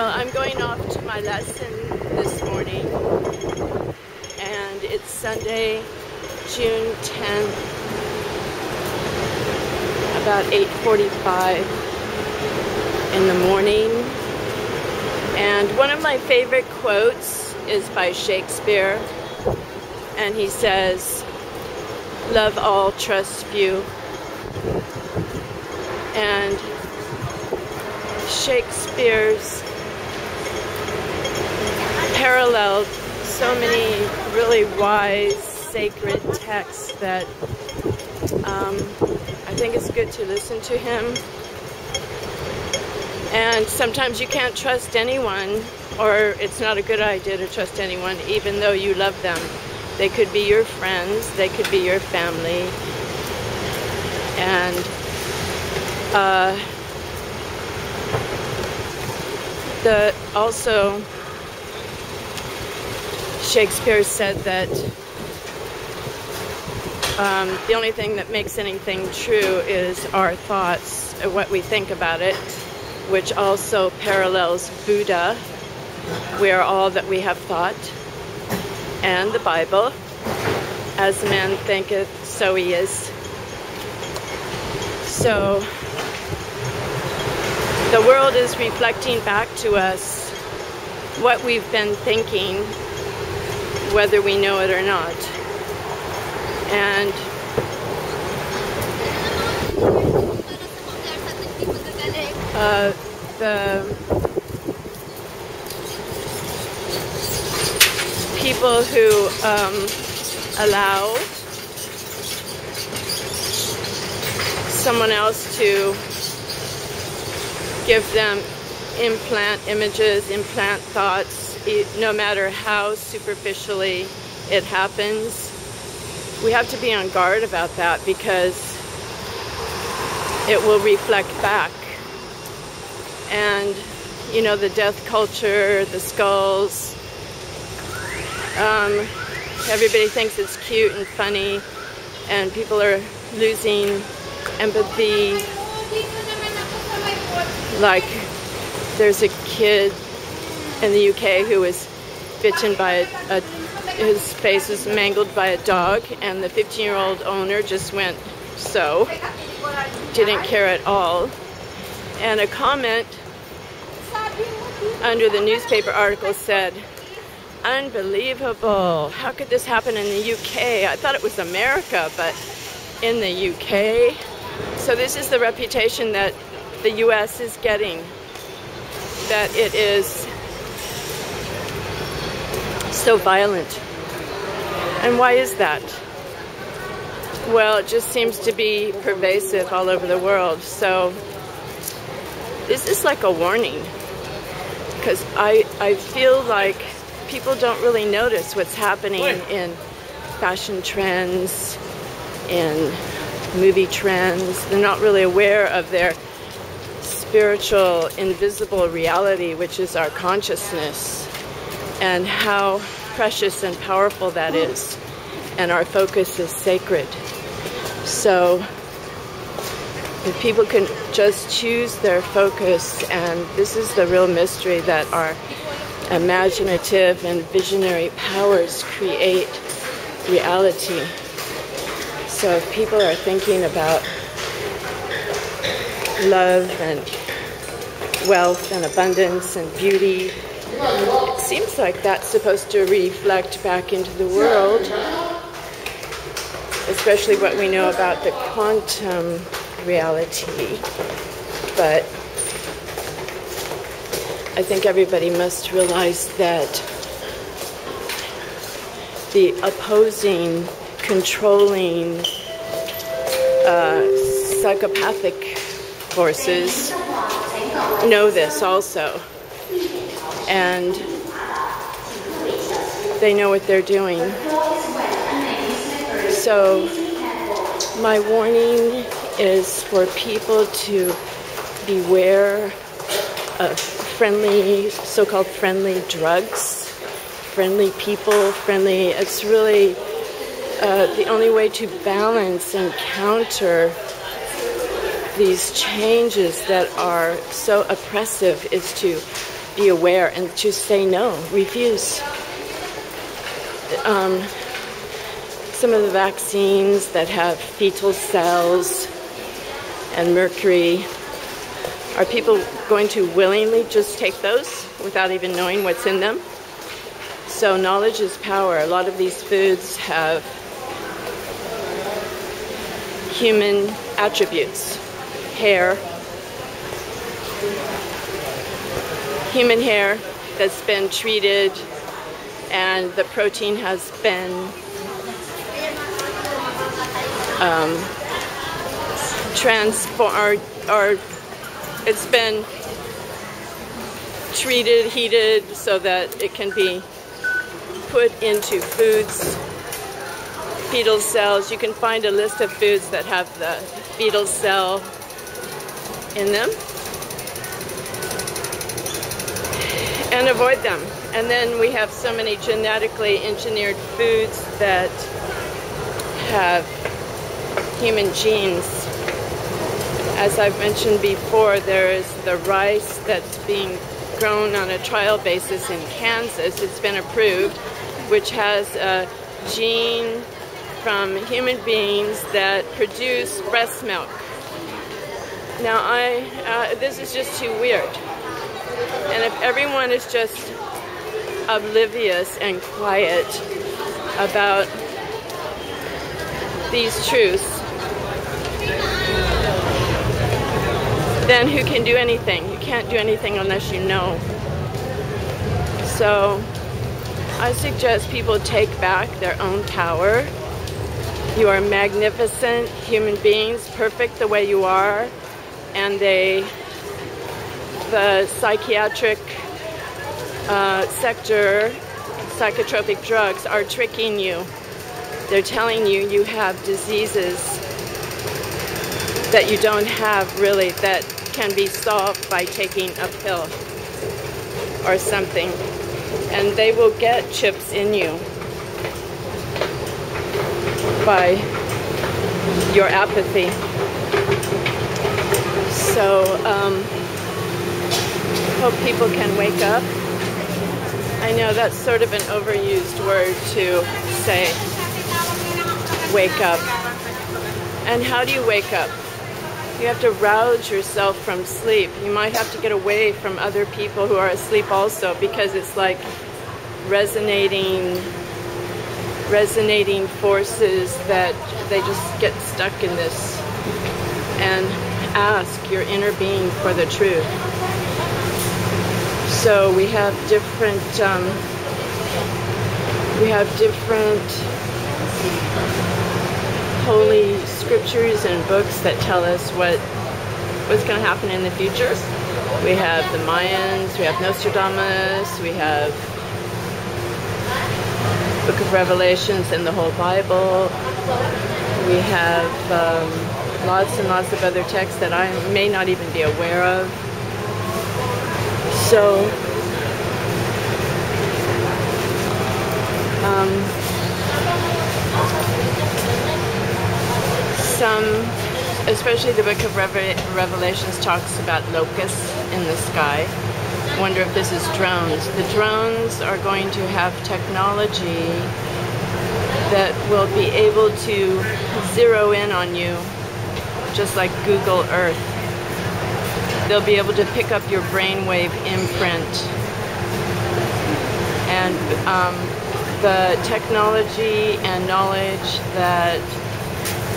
Well, I'm going off to my lesson this morning, and it's Sunday, June 10th, about 8:45 in the morning. And one of my favorite quotes is by Shakespeare, and he says, "Love all, trust few." And Shakespeare's paralleled so many really wise, sacred texts that I think it's good to listen to him. And sometimes you can't trust anyone, or it's not a good idea to trust anyone, even though you love them. They could be your friends, they could be your family, and also Shakespeare said that the only thing that makes anything true is our thoughts, what we think about it, which also parallels Buddha. We are all that we have thought, and the Bible, as man thinketh, so he is. So the world is reflecting back to us what we've been thinking, whether we know it or not. And the people who allow someone else to give them implant images, implant thoughts, no matter how superficially it happens. We have to be on guard about that, because it will reflect back. And, you know, the death culture, the skulls, everybody thinks it's cute and funny, and people are losing empathy. Like, there's a kid in the UK who was bitten by his face was mangled by a dog, and the 15-year-old owner just went so, didn't care at all. And a comment under the newspaper article said, "Unbelievable, how could this happen in the UK? I thought it was America, but in the UK." So this is the reputation that the US is getting, that it is so violent. And why is that? Well, it just seems to be pervasive all over the world. So this is like a warning, because I feel like people don't really notice what's happening in fashion trends, in movie trends. They're not really aware of their spiritual, invisible reality, which is our consciousness, and how precious and powerful that is. And our focus is sacred. So if people can just choose their focus, and this is the real mystery, that our imaginative and visionary powers create reality. So if people are thinking about love and wealth and abundance and beauty, it seems like that's supposed to reflect back into the world, especially what we know about the quantum reality. But I think everybody must realize that the opposing, controlling, psychopathic forces know this also, and they know what they're doing. So my warning is for people to beware of friendly, so-called friendly drugs, friendly people, friendly, it's really the only way to balance and counter these changes that are so oppressive is to be aware and to say no, refuse. Some of the vaccines that have fetal cells and mercury, are people going to willingly just take those without even knowing what's in them? So knowledge is power. A lot of these foods have human attributes. Hair, human hair that's been treated, and the protein has been transformed, or it's been treated, heated, so that it can be put into foods. Fetal cells, you can find a list of foods that have the fetal cell in them, and avoid them. And then we have so many genetically engineered foods that have human genes. As I've mentioned before, there is the rice that's being grown on a trial basis in Kansas. It's been approved, which has a gene from human beings that produce breast milk. Now, this is just too weird. And if everyone is just oblivious and quiet about these truths, then who can do anything? You can't do anything unless you know. So I suggest people take back their own power. You are magnificent human beings, perfect the way you are, and the psychiatric sector, psychotropic drugs are tricking you. They're telling you you have diseases that you don't have really, that can be solved by taking a pill or something. And they will get chips in you by your apathy. So, hope people can wake up. I know that's sort of an overused word to say, wake up. And how do you wake up? You have to rouse yourself from sleep. You might have to get away from other people who are asleep also, because it's like resonating forces that they just get stuck in this. And ask your inner being for the truth. So we have different holy scriptures and books that tell us what's going to happen in the future. We have the Mayans, we have Nostradamus, we have Book of Revelations and the whole Bible. We have lots and lots of other texts that I may not even be aware of. So, especially the Book of Revelations talks about locusts in the sky. I wonder if this is drones. The drones are going to have technology that will be able to zero in on you, just like Google Earth. They'll be able to pick up your brainwave imprint. And the technology and knowledge that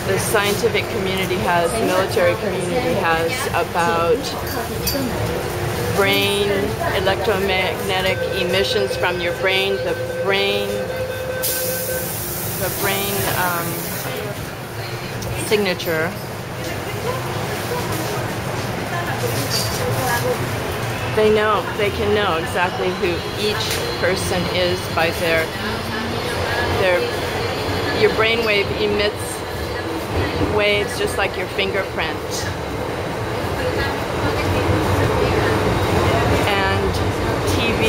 the scientific community has, the military community has, about brain electromagnetic emissions from your brain, the brain signature. They can know exactly who each person is by your brainwave emits waves just like your fingerprint. And TV,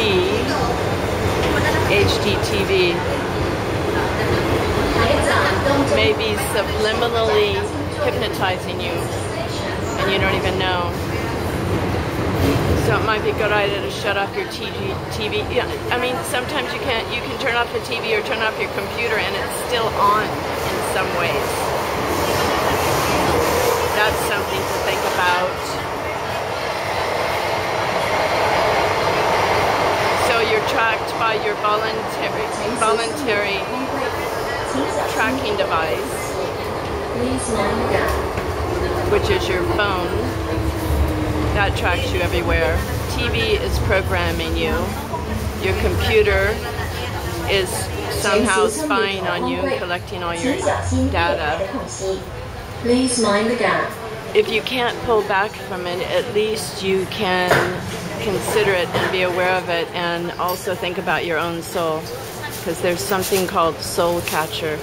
HD TV, may be subliminally hypnotizing you and you don't even know. So it might be a good idea to shut off your TV. Yeah, I mean, sometimes you can turn off the TV or turn off your computer and it's still on in some ways. That's something to think about. So you're tracked by your voluntary tracking device, which is your phone. That tracks you everywhere. TV is programming you. Your computer is somehow spying on you, collecting all your data. Please mind the gap. If you can't pull back from it, at least you can consider it and be aware of it, and also think about your own soul, because there's something called soul catcher,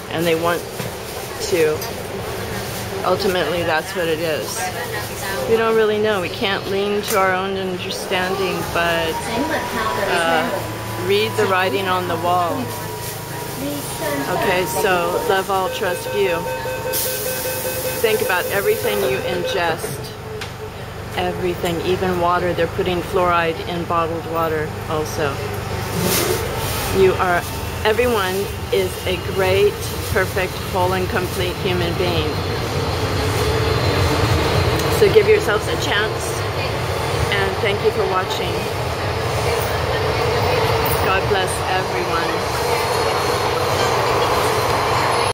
and they want to. Ultimately, that's what it is. We don't really know. We can't lean to our own understanding, but read the writing on the wall. Okay, so love all, trust few. Think about everything you ingest. Everything, even water. They're putting fluoride in bottled water also. Everyone is a great, perfect, whole and complete human being. So give yourselves a chance, and thank you for watching. God bless everyone.